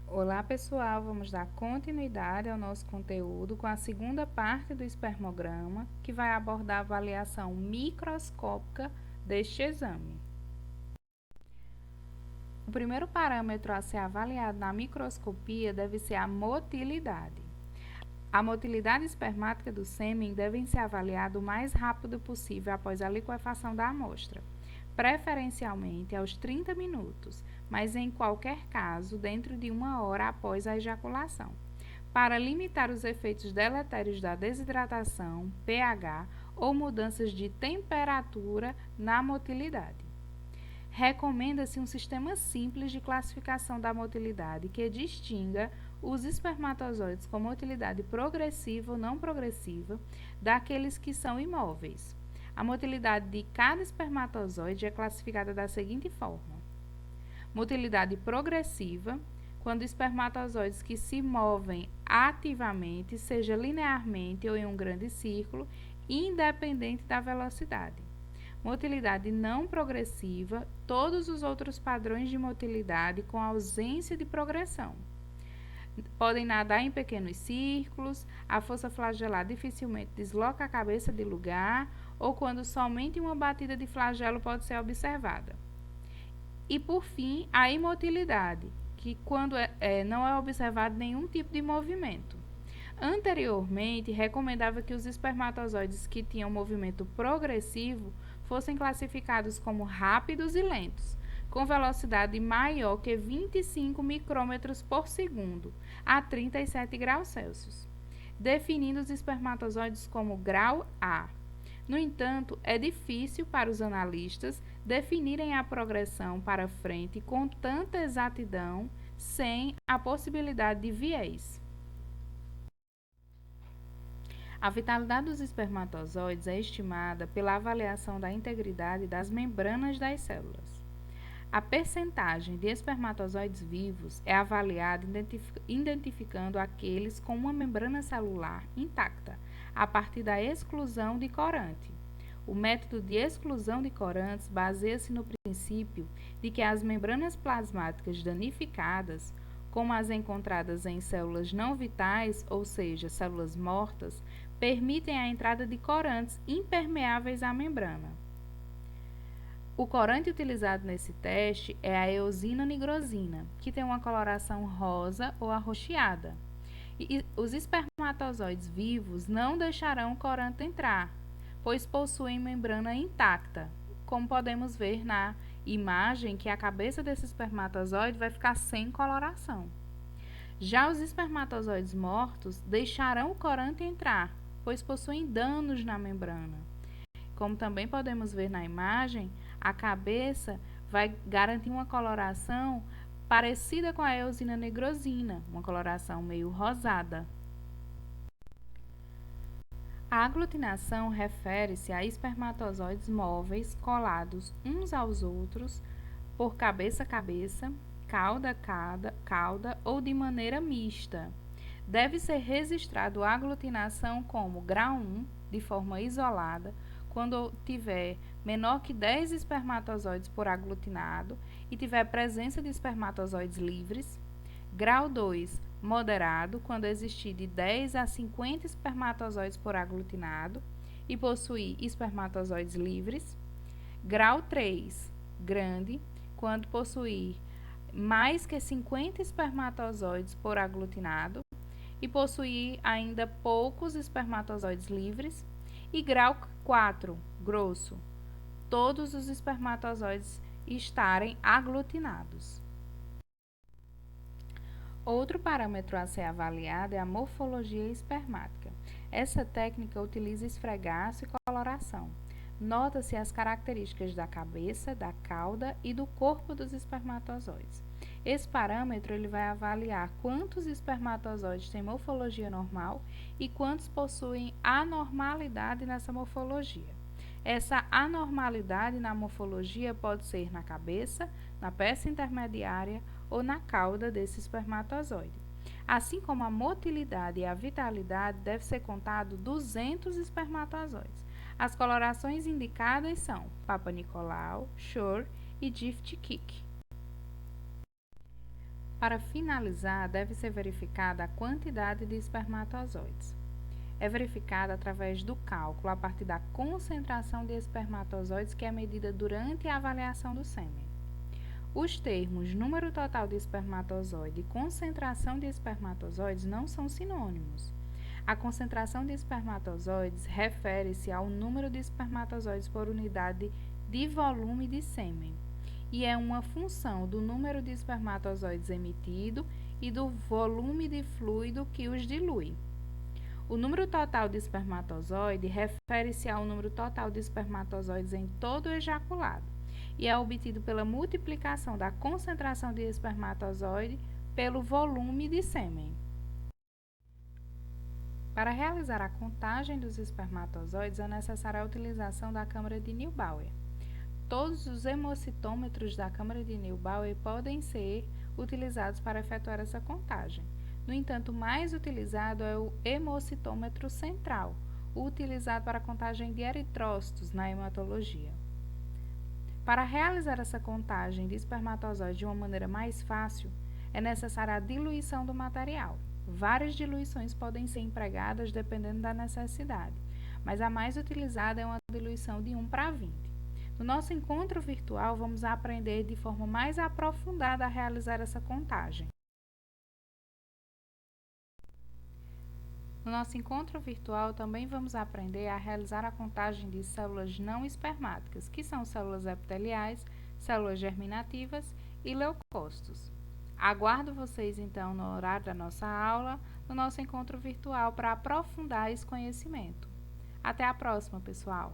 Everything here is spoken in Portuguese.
Olá pessoal, vamos dar continuidade ao nosso conteúdo com a segunda parte do espermograma, que vai abordar a avaliação microscópica deste exame. O primeiro parâmetro a ser avaliado na microscopia deve ser a motilidade. A motilidade espermática do sêmen deve ser avaliada o mais rápido possível após a liquefação da amostra, preferencialmente aos 30 minutos, mas em qualquer caso dentro de 1 hora após a ejaculação, para limitar os efeitos deletérios da desidratação, pH ou mudanças de temperatura na motilidade. Recomenda-se um sistema simples de classificação da motilidade que distinga os espermatozoides com motilidade progressiva ou não progressiva daqueles que são imóveis. A motilidade de cada espermatozoide é classificada da seguinte forma: motilidade progressiva, quando espermatozoides que se movem ativamente, seja linearmente ou em um grande círculo, independente da velocidade. Motilidade não progressiva, todos os outros padrões de motilidade com ausência de progressão. Podem nadar em pequenos círculos, a força flagelar dificilmente desloca a cabeça de lugar, ou quando somente uma batida de flagelo pode ser observada. E, por fim, a imotilidade, que quando não é observado nenhum tipo de movimento. Anteriormente, recomendava que os espermatozoides que tinham movimento progressivo fossem classificados como rápidos e lentos, com velocidade maior que 25 micrômetros por segundo, a 37 graus Celsius, definindo os espermatozoides como grau A. No entanto, é difícil para os analistas definirem a progressão para frente com tanta exatidão, sem a possibilidade de viés. A vitalidade dos espermatozoides é estimada pela avaliação da integridade das membranas das células. A percentagem de espermatozoides vivos é avaliada identificando aqueles com uma membrana celular intacta, a partir da exclusão de corante. O método de exclusão de corantes baseia-se no princípio de que as membranas plasmáticas danificadas, como as encontradas em células não vitais, ou seja, células mortas, permitem a entrada de corantes impermeáveis à membrana. O corante utilizado nesse teste é a eosina nigrosina, que tem uma coloração rosa ou arroxeada. E os espermatozoides vivos não deixarão o corante entrar, pois possuem membrana intacta, como podemos ver na imagem que a cabeça desse espermatozoide vai ficar sem coloração. Já os espermatozoides mortos deixarão o corante entrar, pois possuem danos na membrana. Como também podemos ver na imagem, a cabeça vai garantir uma coloração parecida com a eosina nigrosina, uma coloração meio rosada. A aglutinação refere-se a espermatozoides móveis colados uns aos outros por cabeça a cabeça, cauda a cauda ou de maneira mista. Deve ser registrado a aglutinação como grau 1, de forma isolada, quando tiver menor que 10 espermatozoides por aglutinado e tiver presença de espermatozoides livres. Grau 2, moderado, quando existir de 10 a 50 espermatozoides por aglutinado e possuir espermatozoides livres. Grau 3, grande, quando possuir mais que 50 espermatozoides por aglutinado e possuir ainda poucos espermatozoides livres. E grau 4, grosso, todos os espermatozoides estarem aglutinados. Outro parâmetro a ser avaliado é a morfologia espermática. Essa técnica utiliza esfregaço e coloração. Nota-se as características da cabeça, da cauda e do corpo dos espermatozoides. Esse parâmetro ele vai avaliar quantos espermatozoides têm morfologia normal e quantos possuem anormalidade nessa morfologia. Essa anormalidade na morfologia pode ser na cabeça, na peça intermediária ou na cauda desse espermatozoide. Assim como a motilidade e a vitalidade, deve ser contado 200 espermatozoides. As colorações indicadas são Papa Nicolau, Shore e Gift Kick. Para finalizar, deve ser verificada a quantidade de espermatozoides. É verificada através do cálculo a partir da concentração de espermatozoides que é medida durante a avaliação do sêmen. Os termos número total de espermatozoide e concentração de espermatozoides não são sinônimos. A concentração de espermatozoides refere-se ao número de espermatozoides por unidade de volume de sêmen e é uma função do número de espermatozoides emitido e do volume de fluido que os dilui. O número total de espermatozoide refere-se ao número total de espermatozoides em todo o ejaculado e é obtido pela multiplicação da concentração de espermatozoide pelo volume de sêmen. Para realizar a contagem dos espermatozoides é necessária a utilização da câmara de Neubauer. Todos os hemocitômetros da câmara de Neubauer podem ser utilizados para efetuar essa contagem. No entanto, o mais utilizado é o hemocitômetro central, utilizado para a contagem de eritrócitos na hematologia. Para realizar essa contagem de espermatozoides de uma maneira mais fácil, é necessária a diluição do material. Várias diluições podem ser empregadas dependendo da necessidade, mas a mais utilizada é uma diluição de 1:20. No nosso encontro virtual, vamos aprender de forma mais aprofundada a realizar essa contagem. No nosso encontro virtual, também vamos aprender a realizar a contagem de células não espermáticas, que são células epiteliais, células germinativas e leucócitos. Aguardo vocês, então, no horário da nossa aula, no nosso encontro virtual, para aprofundar esse conhecimento. Até a próxima, pessoal!